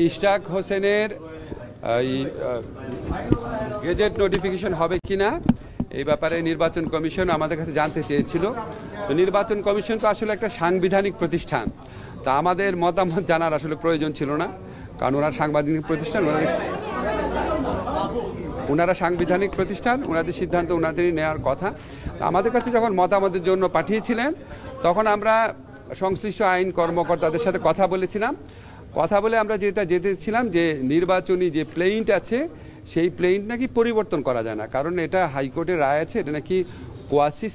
ইশরাক হোসেনের gazette notification হবে কিনা এই ব্যাপারে নির্বাচন কমিশন আমাদের কাছে জানতে চেয়েছিল। তো নির্বাচন কমিশন তো আসলে একটা সাংবিধানিক প্রতিষ্ঠান, তা আমাদের মতামত জানার আসলে প্রয়োজন ছিল না, কারণ ওনারা সাংবিধানিক প্রতিষ্ঠান, ওনারা সাংবিধানিক প্রতিষ্ঠান, ওনাদের সিদ্ধান্ত ওনাদেরই নেওয়ার কথা। আমাদের কাছে যখন মতামতের জন্য পাঠিয়েছিলেন তখন আমরা সংশ্লিষ্ট আইন কর্মকর্তাদের সাথে কথা বলেছিলাম। কথা বলে আমরা যেটা যেতেছিলাম যে নির্বাচনী যে প্লেইন্ট আছে সেই প্লেইন্ট নাকি পরিবর্তন করা যায় না, কারণ এটা হাইকোর্টের রায় আছে, এটা নাকি কোয়াসি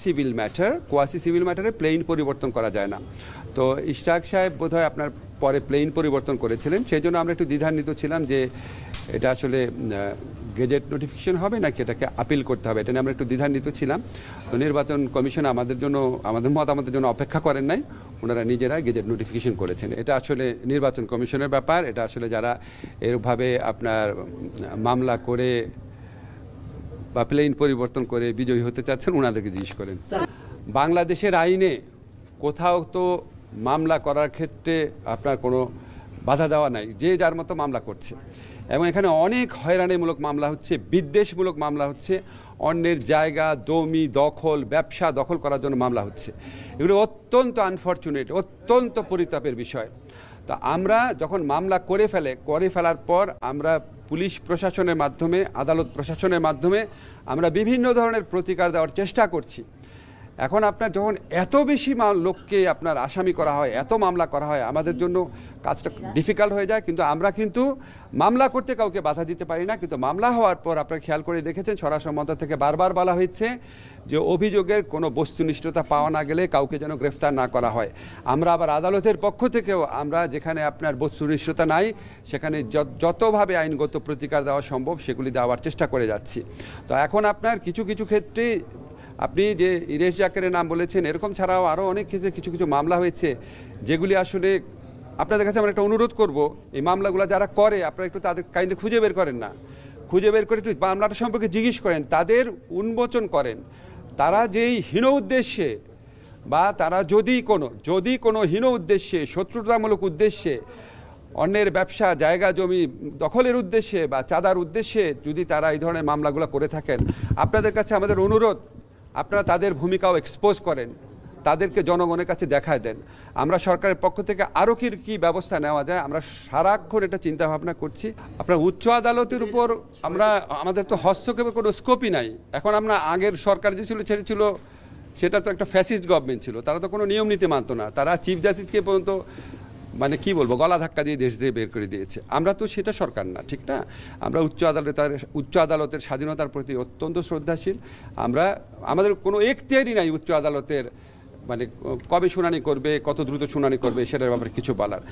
সিভিল ম্যাটারে প্লেইন্ট পরিবর্তন করা যায় না। তো ইশরাক সাহেব বোধহয় আপনার পরে প্লেইন্ট পরিবর্তন করেছিলেন, সেই জন্য আমরা একটু দ্বিধান্বিত ছিলাম যে এটা আসলে গেজেট নোটিফিকেশন হবে নাকি এটাকে আপিল করতে হবে, এটা নিয়ে আমরা একটু দ্বিধান্বিত ছিলাম। তো নির্বাচন কমিশন আমাদের মতামতের জন্য অপেক্ষা করেন নাই, ওনারা নিজেরা গেজেট নোটিফিকেশন করেছেন। এটা আসলে নির্বাচন কমিশনের ব্যাপার, এটা আসলে যারা এরভাবে আপনার মামলা করে বা প্লেন পরিবর্তন করে বিজয়ী হতে চাচ্ছেন ওনাদেরকে জিজ্ঞেস করেন। বাংলাদেশের আইনে কোথাও তো মামলা করার ক্ষেত্রে আপনার কোনো বাধা দেওয়া নাই, যে যার মতো মামলা করছে, এবং এখানে অনেক হয়রানিমূলক মামলা হচ্ছে, বিদ্বেষমূলক মামলা হচ্ছে, অন্যের জায়গা জমি দখল ব্যবসা দখল করার জন্য মামলা হচ্ছে। এগুলো অত্যন্ত আনফর্চুনেট, অত্যন্ত পরিতাপের বিষয়। তা আমরা যখন মামলা করে ফেলার পর আমরা পুলিশ প্রশাসনের মাধ্যমে, আদালত প্রশাসনের মাধ্যমে আমরা বিভিন্ন ধরনের প্রতিকার দেওয়ার চেষ্টা করছি। এখন আপনার যখন এত বেশি লোককে আপনার আসামি করা হয়, এত মামলা করা হয়, আমাদের জন্য কাজটা ডিফিকাল্ট হয়ে যায়। কিন্তু আমরা কিন্তু মামলা করতে কাউকে বাধা দিতে পারি না, কিন্তু মামলা হওয়ার পর আপনারা খেয়াল করে দেখেছেন স্বরাষ্ট্র মন্ত্রণালয় থেকে বারবার বলা হয়েছে যে অভিযোগের কোনো বস্তুনিষ্ঠতা পাওয়া না গেলে কাউকে যেন গ্রেফতার না করা হয়। আমরা আবার আদালতের পক্ষ থেকেও আমরা যেখানে আপনার বস্তুনিষ্ঠতা নাই সেখানে যতভাবে আইনগত প্রতিকার দেওয়া সম্ভব সেগুলি দেওয়ার চেষ্টা করে যাচ্ছি। তো এখন আপনার কিছু কিছু ক্ষেত্রে আপনি যে ইরেশ জাকেরের নাম বলেছেন, এরকম ছাড়াও আরও অনেক ক্ষেত্রে কিছু কিছু মামলা হয়েছে যেগুলি আসলে আপনাদের কাছে আমরা একটা অনুরোধ করব, এই মামলাগুলো যারা করে আপনারা একটু তাদের কাইন্ডলি খুঁজে বের করেন না, খুঁজে বের করে একটু মামলাটা সম্পর্কে জিজ্ঞেস করেন, তাদের উন্মোচন করেন। তারা যেই হীন উদ্দেশ্যে বা তারা যদি কোনো হীন উদ্দেশ্যে, শত্রুতামূলক উদ্দেশ্যে, অন্যের ব্যবসা জায়গা জমি দখলের উদ্দেশ্যে বা চাঁদার উদ্দেশ্যে যদি তারা এই ধরনের মামলাগুলো করে থাকেন, আপনাদের কাছে আমাদের অনুরোধ আপনারা তাদের ভূমিকাও এক্সপোজ করেন, তাদেরকে জনগণের কাছে দেখায় দেন। আমরা সরকারের পক্ষ থেকে আরও কি ব্যবস্থা নেওয়া যায় আমরা সারাক্ষণ এটা চিন্তা ভাবনা করছি। আপনার উচ্চ আদালতের উপর আমাদের তো হস্তক্ষেপের কোনো স্কোপই নাই। এখন আমরা আগের সরকার যে ছিল সেটা তো একটা ফ্যাসিস্ট গভর্নমেন্ট ছিল, তারা তো কোনো নিয়ম নীতি মানত না, তারা চিফ জাস্টিসকে পর্যন্ত মানে কি বলবো গলা ধাক্কা দিয়ে দেশ দিয়ে বের করে দিয়েছে। আমরা তো সেটা সরকার না, ঠিক না? আমরা উচ্চ আদালতের স্বাধীনতার প্রতি অত্যন্ত শ্রদ্ধাশীল। আমাদের কোনো এখতিয়ারই নাই উচ্চ আদালতের মানে কবে শুনানি করবে, কত দ্রুত শুনানি করবে সেটার ব্যাপারে কিছু বলার।